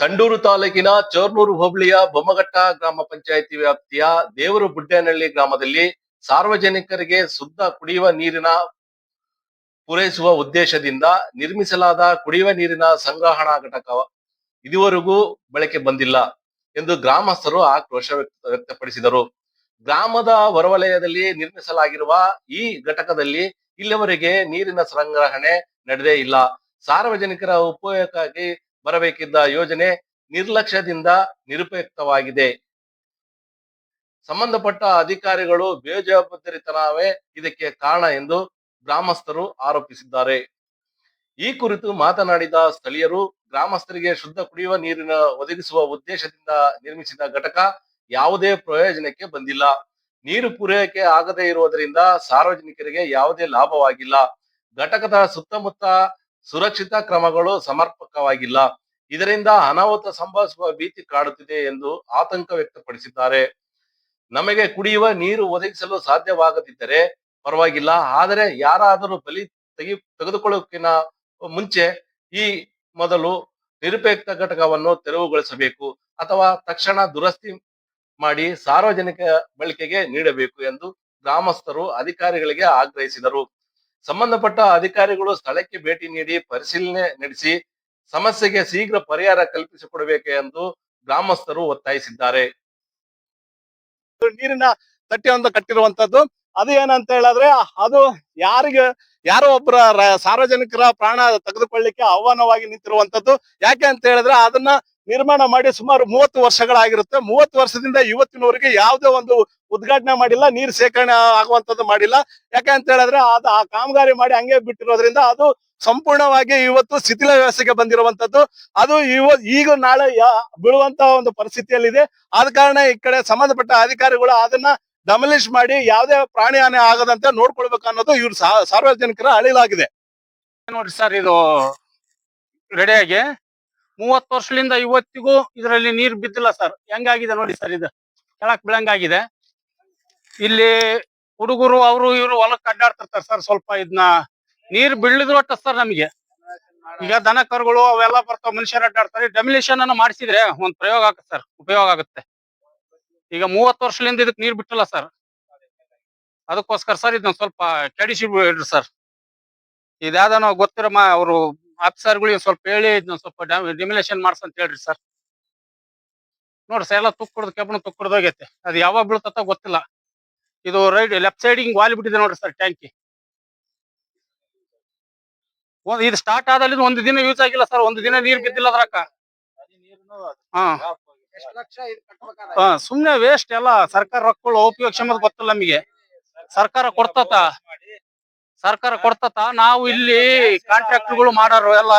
ಸಂಡೂರು ತಾಲೂಕಿನ ಚೋರ್ನೂರು ಹೋಬಳಿಯ ಬೊಮ್ಮಘಟ್ಟ ಗ್ರಾಮ ಪಂಚಾಯಿತಿ ವ್ಯಾಪ್ತಿಯ ದೇವರು ಬುಡ್ಡೇನಹಳ್ಳಿ ಗ್ರಾಮದಲ್ಲಿ ಸಾರ್ವಜನಿಕರಿಗೆ ಶುದ್ಧ ಕುಡಿಯುವ ನೀರಿನ ಪೂರೈಸುವ ಉದ್ದೇಶದಿಂದ ನಿರ್ಮಿಸಲಾದ ಕುಡಿಯುವ ನೀರಿನ ಸಂಗ್ರಹಣಾ ಘಟಕ ಇದುವರೆಗೂ ಬಳಕೆ ಬಂದಿಲ್ಲ ಎಂದು ಗ್ರಾಮಸ್ಥರು ಆಕ್ರೋಶ ವ್ಯಕ್ತಪಡಿಸಿದರು. ಗ್ರಾಮದ ಹೊರವಲಯದಲ್ಲಿ ನಿರ್ಮಿಸಲಾಗಿರುವ ಈ ಘಟಕದಲ್ಲಿ ಇಲ್ಲಿವರೆಗೆ ನೀರಿನ ಸಂಗ್ರಹಣೆ ನಡೆದೇ ಇಲ್ಲ. ಸಾರ್ವಜನಿಕರ ಉಪಯೋಗಕ್ಕಾಗಿ ಬರಬೇಕಿದ್ದ ಯೋಜನೆ ನಿರ್ಲಕ್ಷ್ಯದಿಂದ ನಿರುಪಯುಕ್ತವಾಗಿದೆ. ಸಂಬಂಧಪಟ್ಟ ಅಧಿಕಾರಿಗಳು ಬೇಜವಾಬ್ದಾರಿತನವೇ ಇದಕ್ಕೆ ಕಾರಣ ಎಂದು ಗ್ರಾಮಸ್ಥರು ಆರೋಪಿಸಿದ್ದಾರೆ. ಈ ಕುರಿತು ಮಾತನಾಡಿದ ಸ್ಥಳೀಯರು, ಗ್ರಾಮಸ್ಥರಿಗೆ ಶುದ್ಧ ಕುಡಿಯುವ ನೀರಿನ ಒದಗಿಸುವ ಉದ್ದೇಶದಿಂದ ನಿರ್ಮಿಸಿದ ಘಟಕ ಯಾವುದೇ ಪ್ರಯೋಜನಕ್ಕೆ ಬಂದಿಲ್ಲ. ನೀರು ಪೂರೈಕೆ ಆಗದೇ ಇರುವುದರಿಂದ ಸಾರ್ವಜನಿಕರಿಗೆ ಯಾವುದೇ ಲಾಭವಾಗಿಲ್ಲ. ಘಟಕದ ಸುತ್ತಮುತ್ತ ಸುರಕ್ಷಿತ ಕ್ರಮಗಳು ಸಮರ್ಪಕವಾಗಿಲ್ಲ. ಇದರಿಂದ ಅನಾಹುತ ಸಂಭವಿಸುವ ಭೀತಿ ಕಾಡುತ್ತಿದೆ ಎಂದು ಆತಂಕ ವ್ಯಕ್ತಪಡಿಸಿದ್ದಾರೆ. ನಮಗೆ ಕುಡಿಯುವ ನೀರು ಒದಗಿಸಲು ಸಾಧ್ಯವಾಗದಿದ್ದರೆ ಪರವಾಗಿಲ್ಲ, ಆದರೆ ಯಾರಾದರೂ ಬಲಿ ತೆಗೆದುಕೊಳ್ಳೋಕಿನ ಮುಂಚೆ ಈ ಮೊದಲು ನಿರುಪಯುಕ್ತ ಘಟಕವನ್ನು ತೆರವುಗೊಳಿಸಬೇಕು ಅಥವಾ ತಕ್ಷಣ ದುರಸ್ತಿ ಮಾಡಿ ಸಾರ್ವಜನಿಕ ಬಳಕೆಗೆ ನೀಡಬೇಕು ಎಂದು ಗ್ರಾಮಸ್ಥರು ಅಧಿಕಾರಿಗಳಿಗೆ ಆಗ್ರಹಿಸಿದರು. ಸಂಬಂಧಪಟ್ಟ ಅಧಿಕಾರಿಗಳು ಸ್ಥಳಕ್ಕೆ ಭೇಟಿ ನೀಡಿ ಪರಿಶೀಲನೆ ನಡೆಸಿ ಸಮಸ್ಯೆಗೆ ಶೀಘ್ರ ಪರಿಹಾರ ಕಲ್ಪಿಸಿಕೊಡಬೇಕು ಎಂದು ಗ್ರಾಮಸ್ಥರು ಒತ್ತಾಯಿಸಿದ್ದಾರೆ. ನೀರಿನ ತಟ್ಟೆಯೊಂದು ಕಟ್ಟಿರುವಂತದ್ದು, ಅದು ಏನಂತ ಹೇಳಿದ್ರೆ ಅದು ಯಾರೋ ಒಬ್ಬರ ಸಾರ್ವಜನಿಕರ ಪ್ರಾಣ ತೆಗೆದುಕೊಳ್ಳಿಕ್ಕೆ ಆಹ್ವಾನವಾಗಿ ನಿಂತಿರುವಂತದ್ದು. ಯಾಕೆ ಅಂತ ಹೇಳಿದ್ರೆ ಅದನ್ನ ನಿರ್ಮಾಣ ಮಾಡಿ ಸುಮಾರು 30 ವರ್ಷಗಳಾಗಿರುತ್ತೆ. 30 ವರ್ಷದಿಂದ ಇವತ್ತಿನವರೆಗೆ ಯಾವುದೇ ಒಂದು ಉದ್ಘಾಟನೆ ಮಾಡಿಲ್ಲ, ನೀರು ಶೇಖರಣೆ ಆಗುವಂತದ್ದು ಮಾಡಿಲ್ಲ. ಯಾಕೆ ಅಂತ ಹೇಳಿದ್ರೆ ಆ ಕಾಮಗಾರಿ ಮಾಡಿ ಹಂಗೆ ಬಿಟ್ಟಿರೋದ್ರಿಂದ ಅದು ಸಂಪೂರ್ಣವಾಗಿ ಇವತ್ತು ಶಿಥಿಲ ವ್ಯವಸ್ಥೆಗೆ ಬಂದಿರುವಂತದ್ದು. ಅದು ಈಗ ನಾಳೆ ಬೀಳುವಂತ ಒಂದು ಪರಿಸ್ಥಿತಿಯಲ್ಲಿದೆ. ಆದ ಕಾರಣ ಈ ಕಡೆ ಸಂಬಂಧಪಟ್ಟ ಅಧಿಕಾರಿಗಳು ಅದನ್ನ ಡಮಲಿಶ್ ಮಾಡಿ ಯಾವುದೇ ಪ್ರಾಣಿ ಹಾನಿ ಆಗದಂತೆ ನೋಡ್ಕೊಳ್ಬೇಕು ಅನ್ನೋದು ಇವ್ರು ಸಾರ್ವಜನಿಕರ ಅಳಿಲಾಗಿದೆ. ನೋಡ್ರಿ ಸರ್, ಇದು ರೆಡಿಯಾಗಿ 30 ವರ್ಷದಿಂದ ಇವತ್ತಿಗೂ ಇದರಲ್ಲಿ ನೀರು ಬಿದ್ದಿಲ್ಲ ಸರ್. ಹೆಂಗಾಗಿದೆ ನೋಡಿ ಸರ್, ಇದು ಕೆಳಕ್ ಬೀಳಂಗಾಗಿದೆ. ಇಲ್ಲಿ ಹುಡುಗರು ಅವರು ಇವರು ಹೊಲಕ್ಕೆ ಅಡ್ಡಾಡ್ತಿರ್ತಾರೆ ಸರ್. ಸ್ವಲ್ಪ ಇದನ್ನ ನೀರ್ ಬೀಳಿದ್ರು ಒಟ್ಟ ಸರ್ ನಮಗೆ ಈಗ ದನ ಕರುಗಳು ಅವೆಲ್ಲ ಬರ್ತಾವ, ಮನುಷ್ಯರು ಅಡ್ಡಾಡ್ತಾರೆ. ಡೆಮಿಲೇಷನ್ ಅನ್ನ ಮಾಡಿಸಿದ್ರೆ ಒಂದ್ ಪ್ರಯೋಗ ಆಗುತ್ತೆ ಸರ್, ಉಪಯೋಗ ಆಗುತ್ತೆ. ಈಗ 30 ವರ್ಷದಿಂದ ಇದಕ್ ನೀರ್ ಬಿಟ್ಟಿಲ್ಲ ಸರ್. ಅದಕ್ಕೋಸ್ಕರ ಸರ್ ಇದನ್ನ ಸ್ವಲ್ಪ ಕೆಡಿಸಿ ಬಿಡ್ರಿ ಸರ್. ಇದ್ಯಾವ್ದ ನಾವು ಗೊತ್ತಿರೋ ಅವರು ಆಫೀಸರ್ಗಳಿಗೆ ಸ್ವಲ್ಪ ಹೇಳಿ ಇದನ್ನ ಸ್ವಲ್ಪ ಡೆಮಿಲೇಷನ್ ಮಾಡ್ಸಂತ ಹೇಳ್ರಿ ಸರ್. ನೋಡ್ರಿ ಸರ್, ಎಲ್ಲ ತುಕ್ಕಡ್ದು ಕೆಬ್ಬಣ ತುಕ್ಕಡ್ದೋಗೈತೆ. ಅದು ಯಾವಾಗ ಬೀಳ್ತತ್ತ ಗೊತ್ತಿಲ್ಲ. ಇದು ರೈಟ್ ಲೆಫ್ಟ್ ಸೈಡ್ ಹಿಂಗ್ ವಾಲಿ ಬಿಟ್ಟಿದೆ ನೋಡ್ರಿ ಸರ್ ಟ್ಯಾಂಕಿ. ಇದು ಸ್ಟಾರ್ಟ್ ಆದಲ್ಲಿ ಒಂದು ದಿನ ಯೂಸ್ ಆಗಿಲ್ಲ ಸರ್. ಒಂದು ದಿನ ನೀರ್ ಬಿದ್ದಿಲ್ಲ ಅದ್ರಕ್ಕ. ಸುಮ್ನೆ ವೇಸ್ಟ್ ಎಲ್ಲ. ಸರ್ಕಾರ ರೊಕ್ಕಗಳು ಉಪಯೋಗ ಗೊತ್ತಿಲ್ಲ ನಮಗೆ. ಸರ್ಕಾರ ಕೊಡ್ತತ ನಾವು ಇಲ್ಲಿ ಕಾಂಟ್ರಾಕ್ಟರ್ಗಳು ಮಾಡಾರು ಎಲ್ಲ